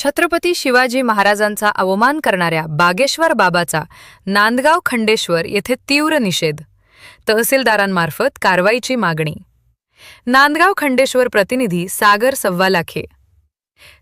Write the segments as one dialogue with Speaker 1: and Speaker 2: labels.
Speaker 1: छत्रपती शिवाजी महाराजांचा अवमान करणाऱ्या बागेश्वर बाबाचा नांदगाव खंडेश्वर येथे तीव्र निषेध. तहसीलदारांमार्फत कारवाईची मागणी. नांदगाव खंडेश्वर प्रतिनिधी सागर सव्वालाखे.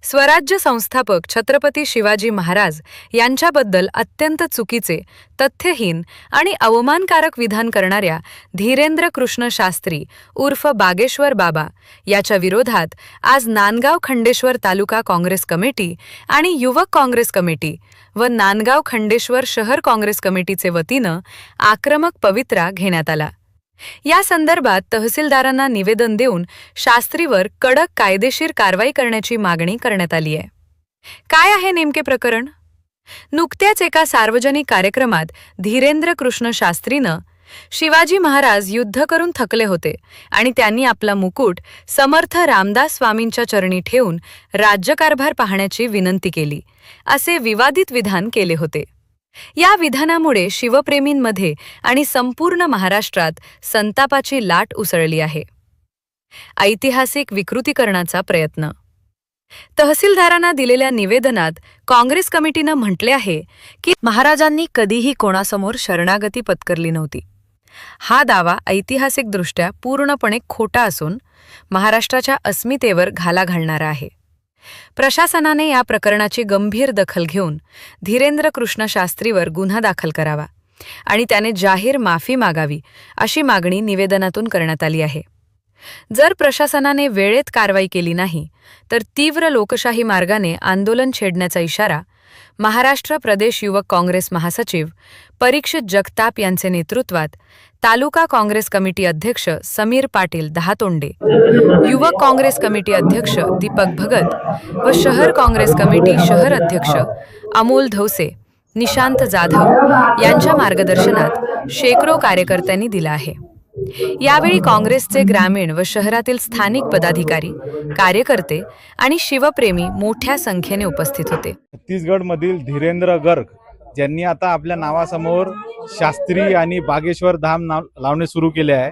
Speaker 1: स्वराज्य संस्थापक छत्रपती शिवाजी महाराज यांच्याबद्दल अत्यंत चुकीचे, तथ्यहीन आणि अवमानकारक विधान करणाऱ्या धीरेंद्र कृष्ण शास्त्री उर्फ बागेश्वर बाबा याच्या विरोधात आज नांदगाव खंडेश्वर तालुका काँग्रेस कमिटी आणि युवक काँग्रेस कमिटी व नांदगाव खंडेश्वर शहर काँग्रेस कमिटीचे वतीनं आक्रमक पवित्रा घेण्यात आला. या संदर्भात तहसीलदारांना निवेदन देऊन शास्त्रीवर कडक कायदेशीर कारवाई करण्याची मागणी करण्यात आली आहे. काय आहे नेमके प्रकरण? नुकत्याच एका सार्वजनिक कार्यक्रमात धीरेंद्र कृष्ण शास्त्रीनं शिवाजी महाराज युद्ध करून थकले होते आणि त्यांनी आपला मुकुट समर्थ रामदास स्वामींच्या चरणी ठेवून राज्यकारभार पाहण्याची विनंती केली, असे विवादित विधान केले होते. या विधानामुळे शिवप्रेमींमध्ये आणि संपूर्ण महाराष्ट्रात संतापाची लाट उसळली आहे. ऐतिहासिक विकृतीकरणाचा प्रयत्न. तहसीलदारांना दिलेल्या निवेदनात काँग्रेस कमिटीनं म्हटले आहे की महाराजांनी कधीही कोणासमोर शरणागती पत्करली नव्हती. हा दावा ऐतिहासिकदृष्ट्या पूर्णपणे खोटा असून महाराष्ट्राच्या अस्मितेवर घाला घालणारा आहे. प्रशासनाने या प्रकरणाची गंभीर दखल घेऊन धीरेंद्र कृष्ण शास्त्रीवर गुन्हा दाखल करावा आणि त्याने जाहीर माफी मागावी, अशी मागणी निवेदनातून करण्यात आली आहे. जर प्रशासनाने वेळेत कारवाई केली नाही तर तीव्र लोकशाही मार्गाने आंदोलन छेडण्याचा इशारा महाराष्ट्र प्रदेश युवक काँग्रेस महासचिव परीक्षित जगताप यांचे नेतृत्वात तालुका काँग्रेस कमिटी अध्यक्ष समीर पाटील दहातोंडे, युवक काँग्रेस कमिटी अध्यक्ष दीपक भगत व शहर काँग्रेस कमिटी शहर अध्यक्ष अमोल धवसे, निशांत जाधव यांच्या मार्गदर्शनात शेकडो कार्यकर्त्यांनी दिला आहे. यावेळी काँग्रेसचे ग्रामीण व शहरातील स्थानिक पदाधिकारी, कार्यकर्ते आणि शिवप्रेमी मोठ्या संख्येने उपस्थित होते.
Speaker 2: छत्तीसगडमधील धीरेंद्र गर्ग ज्यांनी आता आपल्या नावासमोर शास्त्री आणि बागेश्वर धाम लावणे सुरू केले आहे,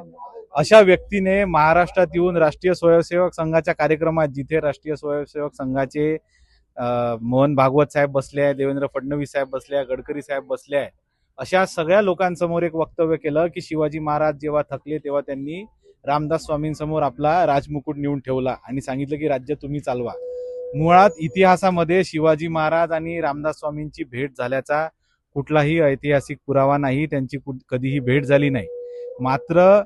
Speaker 2: अशा व्यक्तीने महाराष्ट्रात येऊन राष्ट्रीय स्वयंसेवक संघाच्या कार्यक्रमात, जिथे राष्ट्रीय स्वयंसेवक संघाचे मोहन भागवत साहेब बसले आहे, देवेंद्र फडणवीस साहेब बसले आहे, गडकरी साहेब बसले आहे, अशा सगळ्या लोकांसमोर एक वक्तव्य केलं की शिवाजी महाराज जेव्हा थकले तेव्हा त्यांनी रामदास स्वामींसमोर आपला राजमुकुट नेऊन ठेवला आणि सांगितलं की राज्य तुम्ही चालवा. मुळात इतिहासामध्ये शिवाजी महाराज आणि रामदास स्वामींची भेट झाल्याचा कुठलाही ऐतिहासिक पुरावा नाही, त्यांची कधीही भेट झाली नाही. मात्र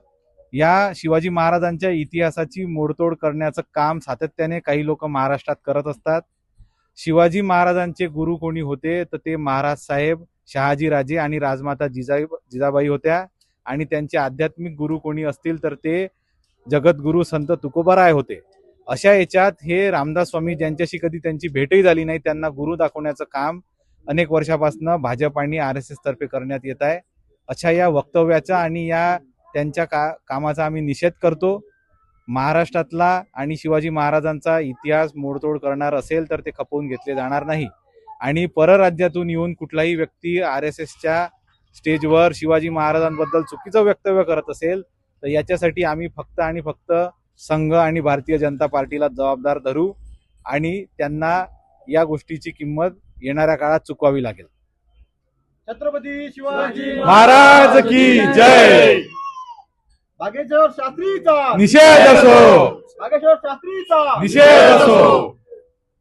Speaker 2: या शिवाजी महाराजांच्या इतिहासाची मोडतोड करण्याचं काम सातत्याने काही लोक महाराष्ट्रात करत असतात. शिवाजी महाराजांचे गुरु कोणी होते तर ते महाराज साहेब, शहाजी राजे आणि राजमाता जिजाबाई होत्या आणि त्यांचे आध्यात्मिक गुरु कोणी असतील तर ते जगद्गुरु संत तुकोबाराय होते. अशा याच्यात हे रामदास स्वामी ज्यांच्याशी कधी त्यांची भेटही झाली नाही, त्यांना गुरु दाखवण्याचं काम अनेक वर्षापासून भाजप आणि RSS तर्फे करण्यात येत आहे. अशा या वक्तव्याचा आणि या त्यांच्या कामाचा आम्ही निषेध करतो. महाराष्ट्रातला आणि शिवाजी महाराजांचा इतिहास मोडतोड करणार असेल तर ते खपवून घेतले जाणार नाही आणि परराज्यातून येऊन कुठलाही व्यक्ती RSSच्या स्टेजवर शिवाजी महाराजांबद्दल चुकीचं वक्तव्य करत असेल तर याच्यासाठी आम्ही फक्त आणि फक्त संघ आणि भारतीय जनता पार्टीला जबाबदार धरू आणि त्यांना या गोष्टीची किंमत येणाऱ्या काळात चुकवावी लागेल.
Speaker 3: छत्रपती शिवाजी
Speaker 2: महाराज की जय.
Speaker 3: बागेश्वर शास्त्रीचा
Speaker 2: निषेध असो,
Speaker 3: बागेश्वर शास्त्रीचा
Speaker 2: निषेध असो.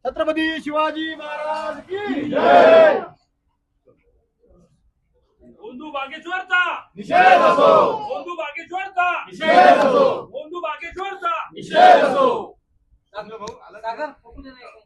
Speaker 3: छत्रपती शिवाजी महाराज की जय.
Speaker 4: बंधू बागेश्वरचा
Speaker 3: निषेध असो,
Speaker 4: बंधू बागेश्वरचा
Speaker 3: निषेध असो,
Speaker 4: बंधू बागेश्वरचा
Speaker 3: निषेध असो.